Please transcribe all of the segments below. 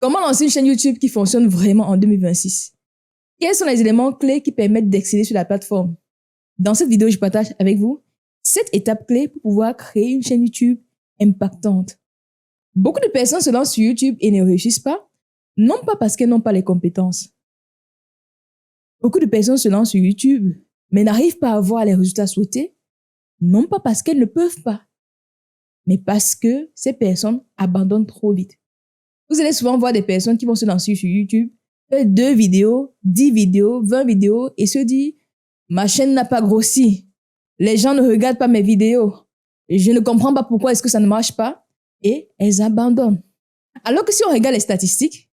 Comment lancer une chaîne YouTube qui fonctionne vraiment en 2026? Quels sont les éléments clés qui permettent d'exceller sur la plateforme? Dans cette vidéo, je partage avec vous 7 étapes clés pour pouvoir créer une chaîne YouTube impactante. Beaucoup de personnes se lancent sur YouTube et ne réussissent pas, non pas parce qu'elles n'ont pas les compétences. Beaucoup de personnes se lancent sur YouTube, mais n'arrivent pas à avoir les résultats souhaités, non pas parce qu'elles ne peuvent pas, mais parce que ces personnes abandonnent trop vite. Vous allez souvent voir des personnes qui vont se lancer sur YouTube, faire 2 vidéos, 10 vidéos, 20 vidéos et se dire « Ma chaîne n'a pas grossi. Les gens ne regardent pas mes vidéos. Je ne comprends pas pourquoi est-ce que ça ne marche pas. » Et elles abandonnent. Alors que si on regarde les statistiques,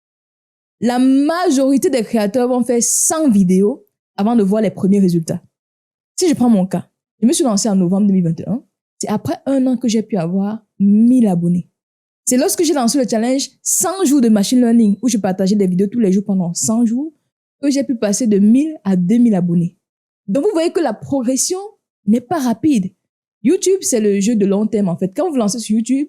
la majorité des créateurs vont faire 100 vidéos avant de voir les premiers résultats. Si je prends mon cas, je me suis lancé en novembre 2021. C'est après 1 an que j'ai pu avoir 1000 abonnés. C'est lorsque j'ai lancé le challenge 100 jours de machine learning où je partageais des vidéos tous les jours pendant 100 jours que j'ai pu passer de 1000 à 2000 abonnés. Donc vous voyez que la progression n'est pas rapide. YouTube, c'est le jeu de long terme en fait. Quand vous vous lancez sur YouTube,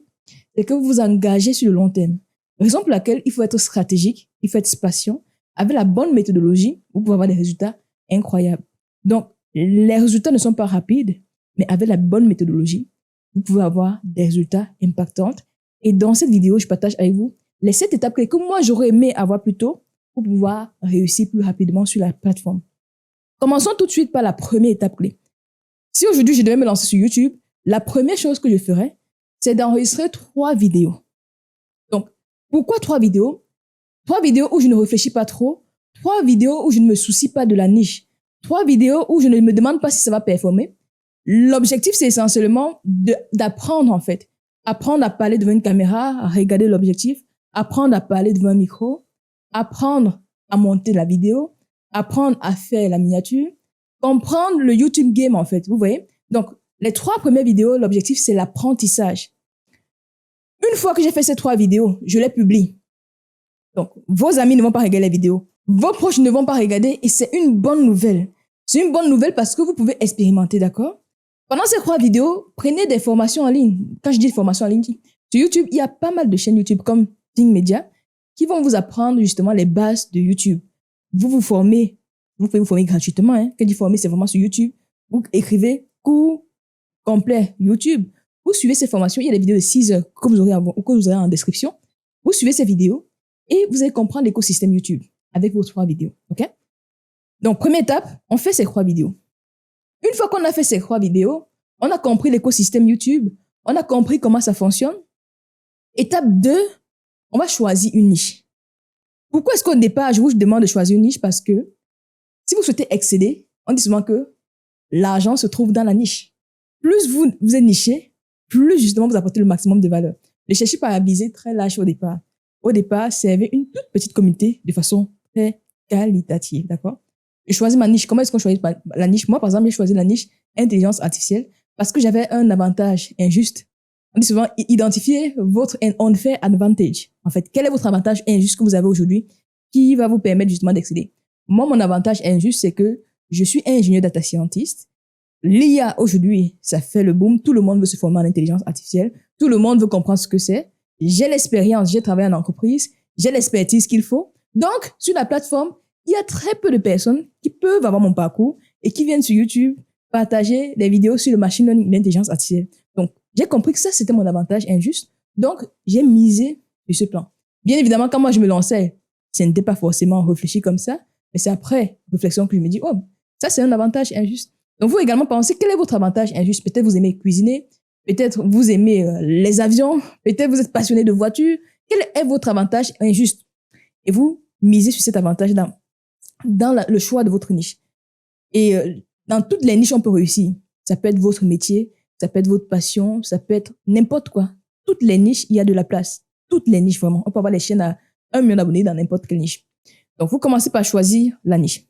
c'est que vous vous engagez sur le long terme. Raison pour laquelle il faut être stratégique, il faut être patient. Avec la bonne méthodologie, vous pouvez avoir des résultats incroyables. Donc, les résultats ne sont pas rapides, mais avec la bonne méthodologie, vous pouvez avoir des résultats impactants. Et dans cette vidéo, je partage avec vous les 7 étapes que moi, j'aurais aimé avoir plus tôt pour pouvoir réussir plus rapidement sur la plateforme. Commençons tout de suite par la première étape clé. Si aujourd'hui, je devais me lancer sur YouTube, la première chose que je ferais, c'est d'enregistrer 3 vidéos. Donc, pourquoi 3 vidéos? 3 vidéos où je ne réfléchis pas trop, 3 vidéos où je ne me soucie pas de la niche, 3 vidéos où je ne me demande pas si ça va performer. L'objectif, c'est essentiellement d'apprendre en fait. Apprendre à parler devant une caméra, à regarder l'objectif, apprendre à parler devant un micro, apprendre à monter la vidéo, apprendre à faire la miniature, comprendre le YouTube game en fait, vous voyez. Donc, les 3 premières vidéos, l'objectif, c'est l'apprentissage. Une fois que j'ai fait ces 3 vidéos, je les publie. Donc, vos amis ne vont pas regarder les vidéos. Vos proches ne vont pas regarder et c'est une bonne nouvelle. C'est une bonne nouvelle parce que vous pouvez expérimenter, d'accord? Pendant ces 3 vidéos, prenez des formations en ligne. Quand je dis formations en ligne, sur YouTube, il y a pas mal de chaînes YouTube comme Think Media qui vont vous apprendre justement les bases de YouTube. Vous vous formez, vous pouvez vous former gratuitement. Quand je dis former, c'est vraiment sur YouTube. Vous écrivez cours complet YouTube. Vous suivez ces formations. Il y a des vidéos de 6 heures que vous aurez en description. Vous suivez ces vidéos et vous allez comprendre l'écosystème YouTube avec vos 3 vidéos. OK? Donc, première étape, on fait ces 3 vidéos. Une fois qu'on a fait ces 3 vidéos, on a compris l'écosystème YouTube, on a compris comment ça fonctionne. Étape 2, on va choisir une niche. Pourquoi est-ce qu'au départ, je vous demande de choisir une niche? Parce que si vous souhaitez exceller, on dit souvent que l'argent se trouve dans la niche. Plus vous êtes niché, plus justement vous apportez le maximum de valeur. Ne cherchez pas à viser très large au départ. Au départ, servez une toute petite communauté de façon très qualitative, d'accord? Je choisis ma niche. Comment est-ce qu'on choisit la niche? Moi, par exemple, j'ai choisi la niche intelligence artificielle parce que j'avais un avantage injuste. On dit souvent, identifiez votre unfair advantage. En fait, quel est votre avantage injuste que vous avez aujourd'hui qui va vous permettre justement d'exceller? Moi, mon avantage injuste, c'est que je suis ingénieur data scientist. L'IA, aujourd'hui, ça fait le boom. Tout le monde veut se former en intelligence artificielle. Tout le monde veut comprendre ce que c'est. J'ai l'expérience, j'ai travaillé en entreprise, j'ai l'expertise qu'il faut. Donc, sur la plateforme, il y a très peu de personnes qui peuvent avoir mon parcours et qui viennent sur YouTube partager des vidéos sur le machine learning et l'intelligence artificielle. Donc, j'ai compris que ça, c'était mon avantage injuste. Donc, j'ai misé sur ce plan. Bien évidemment, quand moi, je me lançais, ce n'était pas forcément réfléchi comme ça, mais c'est après réflexion que je me dis, oh, ça, c'est un avantage injuste. Donc, vous également pensez, quel est votre avantage injuste? Peut-être vous aimez cuisiner, peut-être vous aimez les avions, peut-être vous êtes passionné de voitures. Quel est votre avantage injuste? Et vous misez sur cet avantage dans le choix de votre niche. Et dans toutes les niches, on peut réussir. Ça peut être votre métier, ça peut être votre passion, ça peut être n'importe quoi. Toutes les niches, il y a de la place. Toutes les niches, vraiment. On peut avoir les chaînes à 1 million d'abonnés dans n'importe quelle niche. Donc, vous commencez par choisir la niche.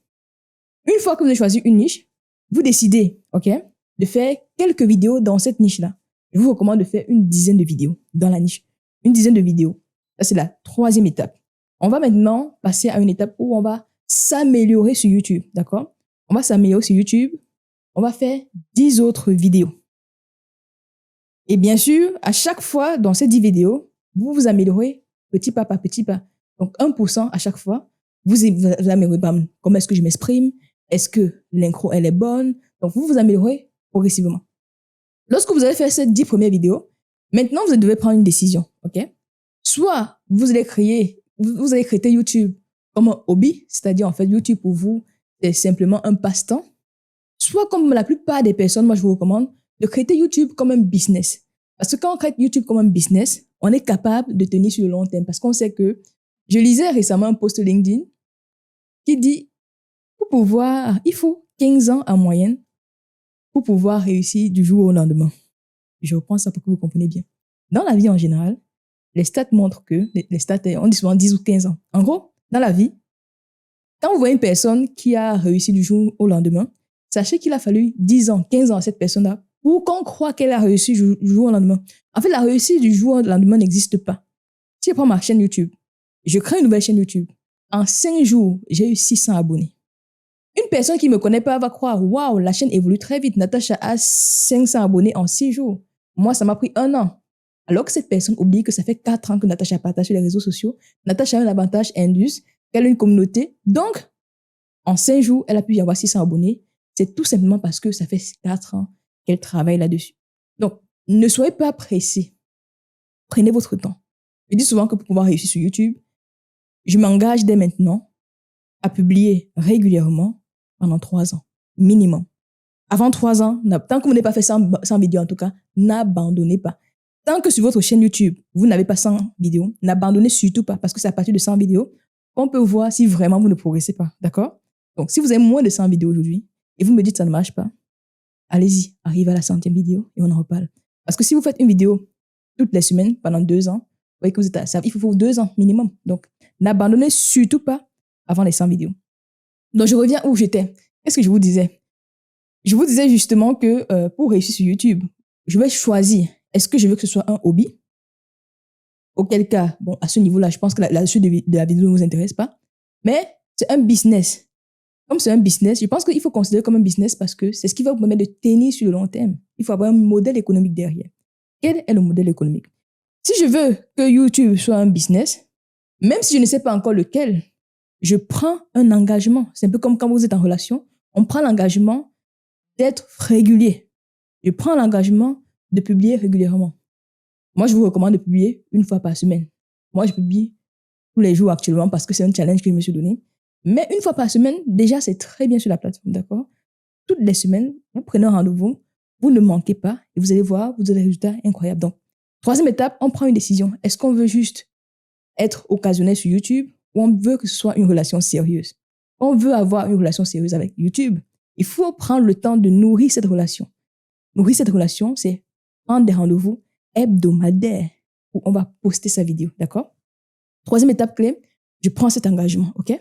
Une fois que vous avez choisi une niche, vous décidez, OK, de faire quelques vidéos dans cette niche-là. Je vous recommande de faire une dizaine de vidéos dans la niche. Une dizaine de vidéos. Ça, c'est la 3e étape. On va maintenant passer à une étape où on va s'améliorer sur YouTube, d'accord? On va s'améliorer sur YouTube. On va faire 10 autres vidéos. Et bien sûr, à chaque fois dans ces 10 vidéos, vous vous améliorez petit pas par petit pas. Donc, 1% à chaque fois. Vous améliorez, comment est-ce que je m'exprime? Est-ce que l'intro, elle est bonne? Donc, vous améliorez progressivement. Lorsque vous avez fait ces 10 premières vidéos, maintenant, vous devez prendre une décision, OK? Soit vous allez créer YouTube comme un hobby, c'est-à-dire, en fait, YouTube pour vous, c'est simplement un passe-temps. Soit comme la plupart des personnes, moi, je vous recommande de créer YouTube comme un business. Parce que quand on crée YouTube comme un business, on est capable de tenir sur le long terme. Parce qu'on sait que, je lisais récemment un post LinkedIn qui dit, il faut 15 ans en moyenne pour pouvoir réussir du jour au lendemain. Je reprends ça pour que vous compreniez bien. Dans la vie en général, les stats montrent que, les stats, on dit souvent 10 ou 15 ans. En gros, dans la vie, quand vous voyez une personne qui a réussi du jour au lendemain, sachez qu'il a fallu 10 ans, 15 ans à cette personne-là pour qu'on croit qu'elle a réussi du jour au lendemain. En fait, la réussite du jour au lendemain n'existe pas. Si je prends ma chaîne YouTube, je crée une nouvelle chaîne YouTube. En 5 jours, j'ai eu 600 abonnés. Une personne qui ne me connaît pas va croire, waouh, la chaîne évolue très vite. Natacha a 500 abonnés en 6 jours. Moi, ça m'a pris 1 an. Alors que cette personne oublie que ça fait 4 ans que Natacha partage sur les réseaux sociaux. Natacha a un avantage indus, qu'elle a une communauté. Donc, en 5 jours, elle a pu y avoir 600 abonnés. C'est tout simplement parce que ça fait 4 ans qu'elle travaille là-dessus. Donc, ne soyez pas pressés. Prenez votre temps. Je dis souvent que pour pouvoir réussir sur YouTube, je m'engage dès maintenant à publier régulièrement pendant 3 ans, minimum. Avant 3 ans, tant que vous n'avez pas fait 100 vidéos en tout cas, n'abandonnez pas. Tant que sur votre chaîne YouTube, vous n'avez pas 100 vidéos, n'abandonnez surtout pas parce que c'est à partir de 100 vidéos qu'on peut voir si vraiment vous ne progressez pas. D'accord? Donc, si vous avez moins de 100 vidéos aujourd'hui et vous me dites que ça ne marche pas, allez-y, arrivez à la 100e vidéo et on en reparle. Parce que si vous faites une vidéo toutes les semaines pendant 2 ans, vous voyez que vous êtes ça, il faut 2 ans minimum. Donc, n'abandonnez surtout pas avant les 100 vidéos. Donc, je reviens où j'étais. Qu'est-ce que je vous disais? Je vous disais justement que pour réussir sur YouTube, je vais choisir, est-ce que je veux que ce soit un hobby? Auquel cas, bon, à ce niveau-là, je pense que la suite de la vidéo ne vous intéresse pas. Mais c'est un business. Comme c'est un business, je pense qu'il faut considérer comme un business parce que c'est ce qui va vous permettre de tenir sur le long terme. Il faut avoir un modèle économique derrière. Quel est le modèle économique? Si je veux que YouTube soit un business, même si je ne sais pas encore lequel, je prends un engagement. C'est un peu comme quand vous êtes en relation, on prend l'engagement d'être régulier. Je prends l'engagement de publier régulièrement. Moi, je vous recommande de publier 1 fois par semaine. Moi, je publie tous les jours actuellement parce que c'est un challenge que je me suis donné. Mais 1 fois par semaine, déjà, c'est très bien sur la plateforme, d'accord? Toutes les semaines, vous prenez un rendez-vous, vous ne manquez pas et vous allez voir, vous aurez des résultats incroyables. Donc, 3e étape, on prend une décision. Est-ce qu'on veut juste être occasionnel sur YouTube ou on veut que ce soit une relation sérieuse? On veut avoir une relation sérieuse avec YouTube. Il faut prendre le temps de nourrir cette relation. Nourrir cette relation, c'est prendre des rendez-vous hebdomadaires où on va poster sa vidéo, d'accord? 3e étape clé, je prends cet engagement, ok?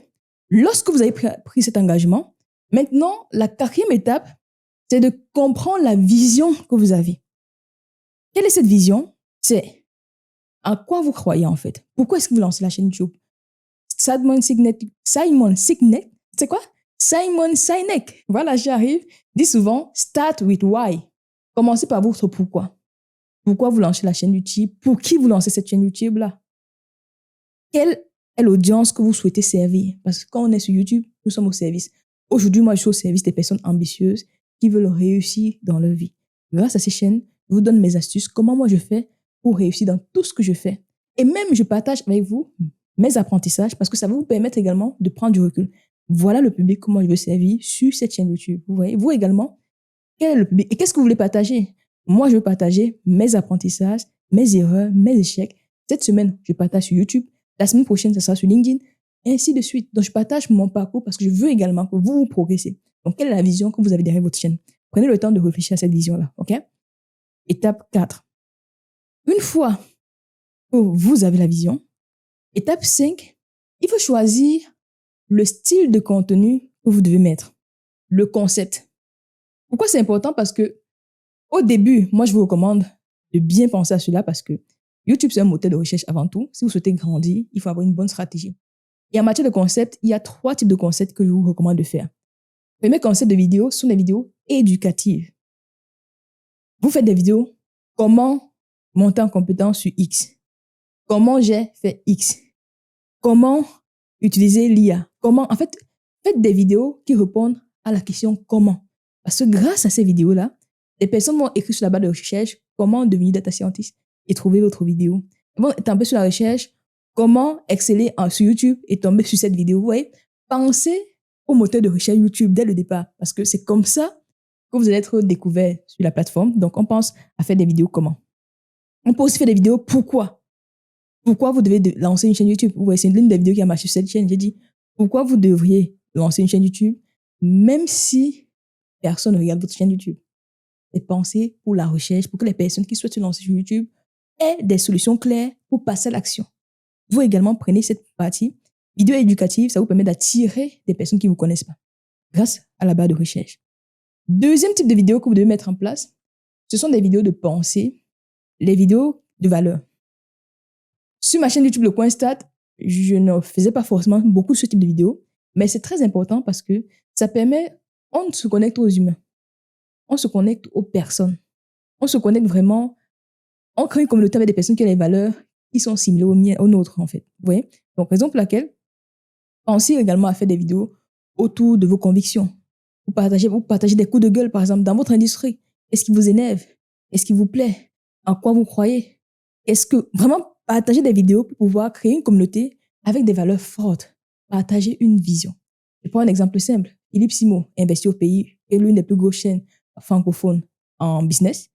Lorsque vous avez pris cet engagement, maintenant, la 4e étape, c'est de comprendre la vision que vous avez. Quelle est cette vision? C'est en quoi vous croyez en fait. Pourquoi est-ce que vous lancez la chaîne YouTube? Simon Sinek, c'est quoi? Simon Sinek, voilà, j'arrive, dit souvent, start with why. Commencez par votre pourquoi. Pourquoi vous lancez la chaîne YouTube? Pour qui vous lancez cette chaîne YouTube-là? Quelle est l'audience que vous souhaitez servir? Parce que quand on est sur YouTube, nous sommes au service. Aujourd'hui, moi, je suis au service des personnes ambitieuses qui veulent réussir dans leur vie. Grâce à ces chaînes, je vous donne mes astuces, comment moi je fais pour réussir dans tout ce que je fais. Et même, je partage avec vous mes apprentissages parce que ça va vous permettre également de prendre du recul. Voilà le public que moi je veux servir sur cette chaîne YouTube. Vous voyez, vous également, quel est le public? Et qu'est-ce que vous voulez partager? Moi, je veux partager mes apprentissages, mes erreurs, mes échecs. Cette semaine, je partage sur YouTube. La semaine prochaine, ça sera sur LinkedIn, et ainsi de suite. Donc, je partage mon parcours parce que je veux également que vous progressez. Donc, quelle est la vision que vous avez derrière votre chaîne? Prenez le temps de réfléchir à cette vision-là, OK? Étape 4. Une fois que vous avez la vision, étape 5, il faut choisir le style de contenu que vous devez mettre, le concept. Pourquoi c'est important? Parce que au début, moi, je vous recommande de bien penser à cela parce que YouTube, c'est un moteur de recherche avant tout. Si vous souhaitez grandir, il faut avoir une bonne stratégie. Et en matière de concept, il y a 3 types de concepts que je vous recommande de faire. Le premier concept de vidéo sont des vidéos éducatives. Vous faites des vidéos, comment monter en compétence sur X, comment j'ai fait X, comment utiliser l'IA. Comment, en fait, faites des vidéos qui répondent à la question comment. Parce que grâce à ces vidéos-là, les personnes vont écrire sur la barre de recherche comment devenir data scientist et trouver votre vidéo. Ils vont tomber sur la recherche comment exceller sur YouTube et tomber sur cette vidéo. Vous voyez, pensez au moteur de recherche YouTube dès le départ parce que c'est comme ça que vous allez être découvert sur la plateforme. Donc, on pense à faire des vidéos comment. On peut aussi faire des vidéos pourquoi. Pourquoi vous devez lancer une chaîne YouTube? Vous voyez, c'est l'une des vidéos qui a marché sur cette chaîne. J'ai dit, pourquoi vous devriez lancer une chaîne YouTube même si personne ne regarde votre chaîne YouTube? Et pensez pour la recherche, pour que les personnes qui souhaitent se lancer sur YouTube aient des solutions claires pour passer à l'action. Vous également prenez cette partie vidéo éducative, ça vous permet d'attirer des personnes qui ne vous connaissent pas grâce à la barre de recherche. Deuxième type de vidéo que vous devez mettre en place, ce sont des vidéos de pensée, les vidéos de valeur. Sur ma chaîne YouTube Le Coin Stat, je ne faisais pas forcément beaucoup de ce type de vidéos, mais c'est très important parce que ça permet, on se connecte aux humains, on se connecte aux personnes, on se connecte vraiment, on crée une communauté avec des personnes qui ont des valeurs qui sont similaires aux nôtres, en fait. Vous voyez? Donc, raison pour laquelle, pensez également à faire des vidéos autour de vos convictions. Vous partagez des coups de gueule, par exemple, dans votre industrie. Qu'est-ce qui vous énerve? Qu'est-ce qui vous plaît? En quoi vous croyez? Est-ce que vraiment partager des vidéos pour pouvoir créer une communauté avec des valeurs fortes? Partager une vision. Je prends un exemple simple. Philippe Simo, investi au pays, est l'une des plus grosses chaînes francophones en business.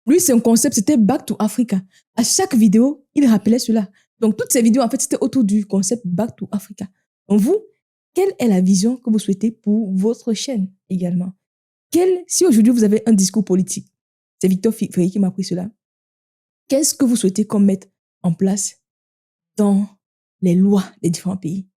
Lui, son concept, c'était Back to Africa. À chaque vidéo, il rappelait cela. Donc, toutes ces vidéos, en fait, c'était autour du concept Back to Africa. Donc, vous, quelle est la vision que vous souhaitez pour votre chaîne également? Si aujourd'hui vous avez un discours politique, c'est Victor Ferry qui m'a appris cela, qu'est-ce que vous souhaitez qu'on mette en place dans les lois des différents pays?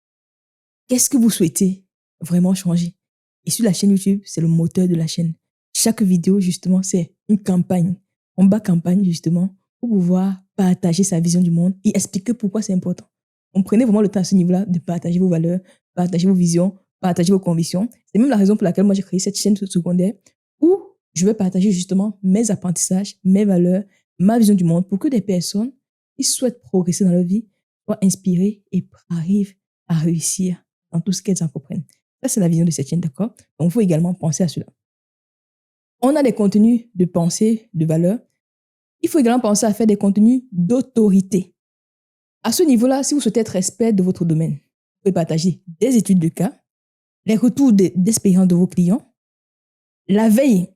Qu'est-ce que vous souhaitez vraiment changer? Et sur la chaîne YouTube, c'est le moteur de la chaîne. Chaque vidéo, justement, c'est une campagne. On bat campagne, justement, pour pouvoir partager sa vision du monde et expliquer pourquoi c'est important. On prenait vraiment le temps à ce niveau-là de partager vos valeurs, partager vos visions, partager vos convictions. C'est même la raison pour laquelle moi j'ai créé cette chaîne secondaire où je vais partager justement mes apprentissages, mes valeurs, ma vision du monde pour que des personnes qui souhaitent progresser dans leur vie soient inspirées et arrivent à réussir dans tout ce qu'elles entreprennent. Ça, c'est la vision de cette chaîne, d'accord? Donc, il faut également penser à cela. On a des contenus de pensée, de valeur. Il faut également penser à faire des contenus d'autorité. À ce niveau-là, si vous souhaitez être expert de votre domaine, vous pouvez partager des études de cas, les retours d'expérience de vos clients, la veille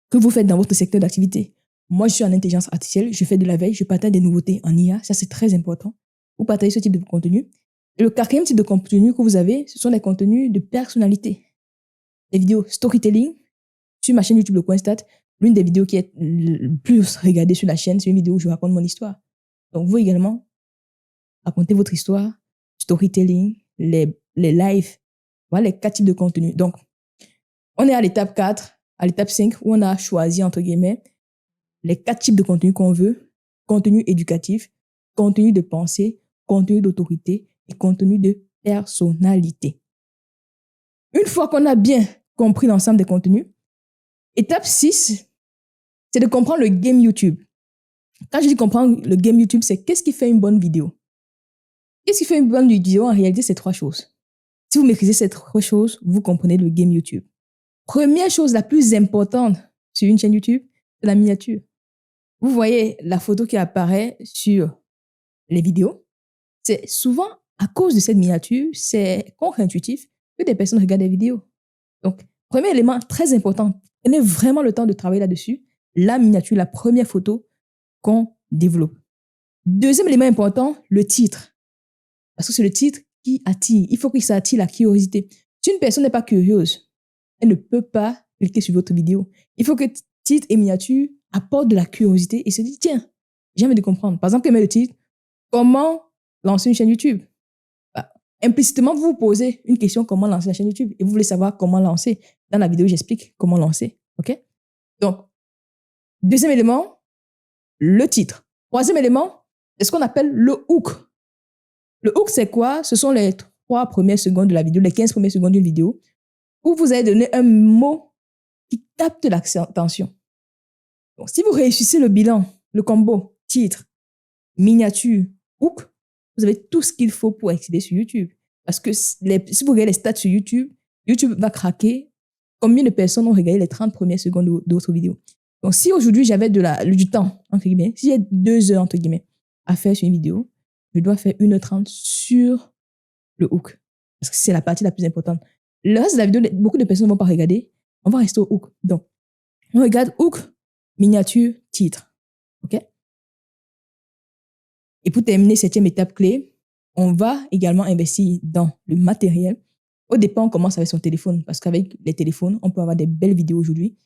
que vous faites dans votre secteur d'activité. Moi, je suis en intelligence artificielle, je fais de la veille, je partage des nouveautés en IA, ça c'est très important. Vous partagez ce type de contenu. Et le quatrième type de contenu que vous avez, ce sont les contenus de personnalité. Les vidéos storytelling. Sur ma chaîne YouTube Le Coin Stat, l'une des vidéos qui est le plus regardée sur la chaîne, c'est une vidéo où je raconte mon histoire. Donc, vous également, racontez votre histoire, storytelling, les lives. Voilà les 4 types de contenus. Donc, on est à l'étape 4, à l'étape 5, où on a choisi, entre guillemets, les 4 types de contenus qu'on veut. Contenu éducatif, contenu de pensée, contenu d'autorité et contenu de personnalité. Une fois qu'on a bien compris l'ensemble des contenus, étape 6, c'est de comprendre le game YouTube. Quand je dis comprendre le game YouTube, c'est qu'est-ce qui fait une bonne vidéo? Qu'est-ce qui fait une bonne vidéo? En réalité, c'est 3 choses. Si vous maîtrisez ces 3 choses, vous comprenez le game YouTube. Première chose la plus importante sur une chaîne YouTube, c'est la miniature. Vous voyez la photo qui apparaît sur les vidéos. C'est souvent à cause de cette miniature, c'est contre-intuitif que des personnes regardent des vidéos. Donc, premier élément très important, prenez vraiment le temps de travailler là-dessus. La miniature, la première photo qu'on développe. Deuxième élément important, le titre. Parce que c'est le titre qui attire. Il faut que ça attire la curiosité. Si une personne n'est pas curieuse, elle ne peut pas cliquer sur votre vidéo. Il faut que titre et miniature apportent de la curiosité et se dit, tiens, j'ai envie de comprendre. Par exemple, met le titre, comment lancer une chaîne YouTube? Implicitement, vous vous posez une question, comment lancer la chaîne YouTube? Et vous voulez savoir comment lancer. Dans la vidéo, j'explique comment lancer. OK? Donc, deuxième élément, le titre. Troisième élément, c'est ce qu'on appelle le hook. Le hook, c'est quoi? Ce sont les 3 premières secondes de la vidéo, les 15 premières secondes d'une vidéo, où vous allez donner un mot qui capte l'attention. Donc, si vous réussissez le bilan, le combo, titre, miniature, hook, vous avez tout ce qu'il faut pour accéder sur YouTube. Parce que si vous regardez les stats sur YouTube, YouTube va craquer combien de personnes ont regardé les 30 premières secondes de votre vidéo. Donc, si aujourd'hui j'avais du temps, entre guillemets, si j'ai 2 heures, entre guillemets, à faire sur une vidéo, je dois faire 1h30 sur le hook. Parce que c'est la partie la plus importante. Le reste de la vidéo, beaucoup de personnes ne vont pas regarder. On va rester au hook. Donc, on regarde hook, miniature, titre. OK? Et pour terminer, 7e étape clé, on va également investir dans le matériel. Au départ, on commence avec son téléphone parce qu'avec les téléphones, on peut avoir des belles vidéos aujourd'hui.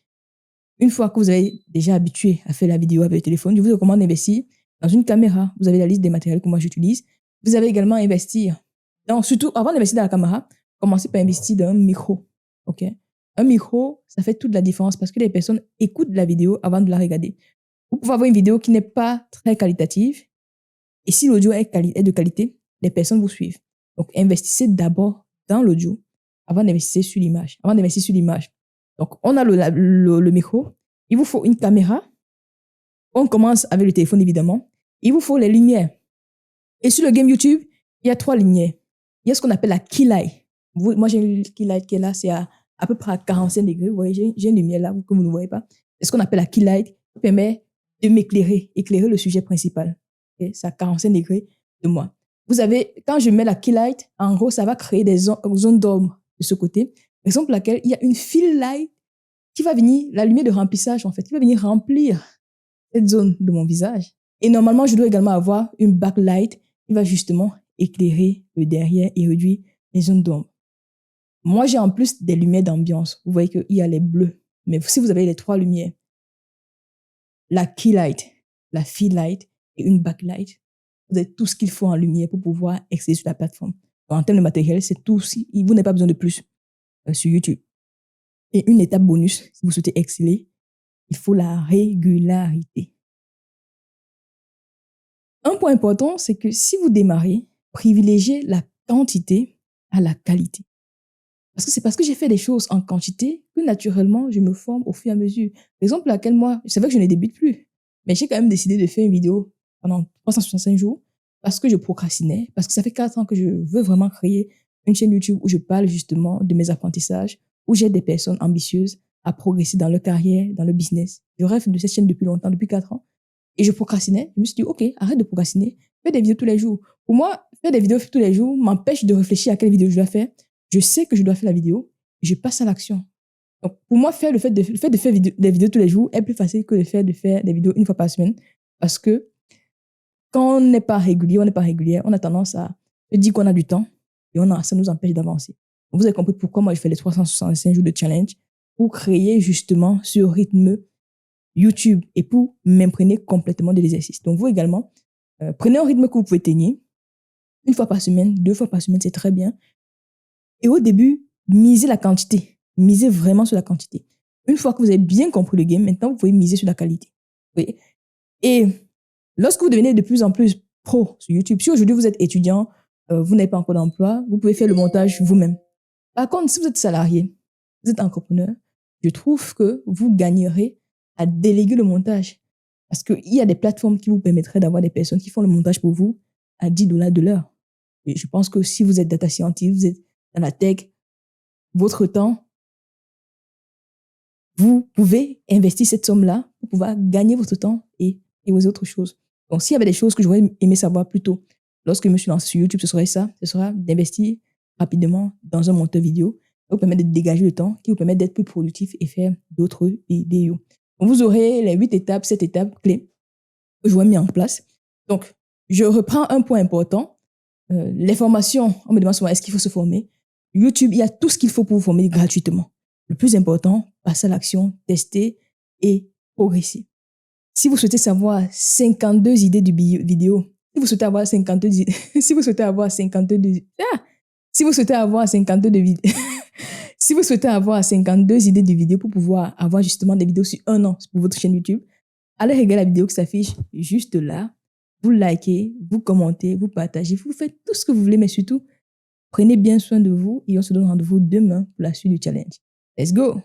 Une fois que vous avez déjà habitué à faire la vidéo avec le téléphone, je vous recommande d'investir dans une caméra. Vous avez la liste des matériels que moi j'utilise. Vous avez également investir surtout avant d'investir dans la caméra, commencez par investir dans un micro. OK? Un micro, ça fait toute la différence parce que les personnes écoutent la vidéo avant de la regarder. Vous pouvez avoir une vidéo qui n'est pas très qualitative et si l'audio est de qualité, les personnes vous suivent. Donc, investissez d'abord dans l'audio avant d'investir sur l'image. Donc, on a le micro. Il vous faut une caméra. On commence avec le téléphone, évidemment. Il vous faut les lumières. Et sur le game YouTube, il y a 3 lumières. Il y a ce qu'on appelle la key light. Moi, j'ai une key light qui est là. C'est à peu près à 45 degrés. Vous voyez, j'ai une lumière là que vous ne voyez pas. C'est ce qu'on appelle la key light qui permet de éclairer le sujet principal. Okay? C'est à 45 degrés de moi. Vous avez, quand je mets la key light, en gros, ça va créer des zones d'ombre de ce côté. Raison pour laquelle il y a une fill light qui va venir, la lumière de remplissage en fait, qui va venir remplir cette zone de mon visage. Et normalement, je dois également avoir une backlight qui va justement éclairer le derrière et réduire les zones d'ombre. Moi, j'ai en plus des lumières d'ambiance. Vous voyez qu'il y a les bleus. Mais si vous avez les 3 lumières, la key light, la fill light et une backlight, vous avez tout ce qu'il faut en lumière pour pouvoir accéder sur la plateforme. Donc, en termes de matériel, c'est tout. Vous n'avez pas besoin de plus sur YouTube. Et une étape bonus, si vous souhaitez exceller, il faut la régularité. Un point important, c'est que si vous démarrez, privilégiez la quantité à la qualité. Parce que c'est parce que j'ai fait des choses en quantité que naturellement, je me forme au fur et à mesure. Par exemple, moi, c'est vrai que je ne débute plus, mais j'ai quand même décidé de faire une vidéo pendant 365 jours parce que je procrastinais, parce que ça fait 4 ans que je veux vraiment créer une chaîne YouTube où je parle justement de mes apprentissages, où j'aide des personnes ambitieuses à progresser dans leur carrière, dans le business. Je rêve de cette chaîne depuis longtemps, depuis 4 ans. Et je procrastinais. Je me suis dit, OK, arrête de procrastiner. Fais des vidéos tous les jours. Pour moi, faire des vidéos tous les jours m'empêche de réfléchir à quelle vidéo je dois faire. Je sais que je dois faire la vidéo. Je passe à l'action. Donc, pour moi, le fait de faire des vidéos tous les jours est plus facile que de faire des vidéos une fois par semaine. Parce que quand on n'est pas régulier, on a tendance à se dire qu'on a du temps et ça nous empêche d'avancer. Donc, vous avez compris pourquoi moi je fais les 365 jours de challenge pour créer justement ce rythme YouTube et pour m'imprégner complètement de l'exercice. Donc, vous également, prenez un rythme que vous pouvez tenir. 1 fois par semaine, 2 fois par semaine, c'est très bien. Et au début, misez la quantité. Misez vraiment sur la quantité. Une fois que vous avez bien compris le game, maintenant, vous pouvez miser sur la qualité. Vous voyez? Et lorsque vous devenez de plus en plus pro sur YouTube, si aujourd'hui vous êtes étudiant, vous n'avez pas encore d'emploi, vous pouvez faire le montage vous-même. Par contre, si vous êtes salarié, vous êtes entrepreneur, je trouve que vous gagnerez à déléguer le montage. Parce qu'il y a des plateformes qui vous permettraient d'avoir des personnes qui font le montage pour vous à $10 de l'heure. Et je pense que si vous êtes data scientist, vous êtes dans la tech, votre temps, vous pouvez investir cette somme-là pour pouvoir gagner votre temps et vos autres choses. Donc, s'il y avait des choses que j'aurais aimé savoir plus tôt lorsque je me suis lancé sur YouTube, ce sera d'investir rapidement dans un monteur vidéo qui vous permet de dégager le temps, qui vous permet d'être plus productif et faire d'autres vidéos. Donc, vous aurez les 8 étapes, 7 étapes clés que j'aurais mis en place. Donc, je reprends un point important. Les formations, on me demande souvent, est-ce qu'il faut se former? YouTube, il y a tout ce qu'il faut pour vous former gratuitement. Le plus important, passer à l'action, tester et progresser. Si vous souhaitez savoir 52 idées de vidéo, si vous souhaitez avoir 52 si vous souhaitez avoir 52 si vous souhaitez avoir 52 si vous souhaitez avoir 52 idées de vidéos pour pouvoir avoir justement des vidéos sur 1 an pour votre chaîne YouTube, allez regarder la vidéo qui s'affiche juste là. Vous likez, vous commentez, vous partagez, vous faites tout ce que vous voulez, mais surtout, prenez bien soin de vous et on se donne rendez-vous demain pour la suite du challenge. Let's go!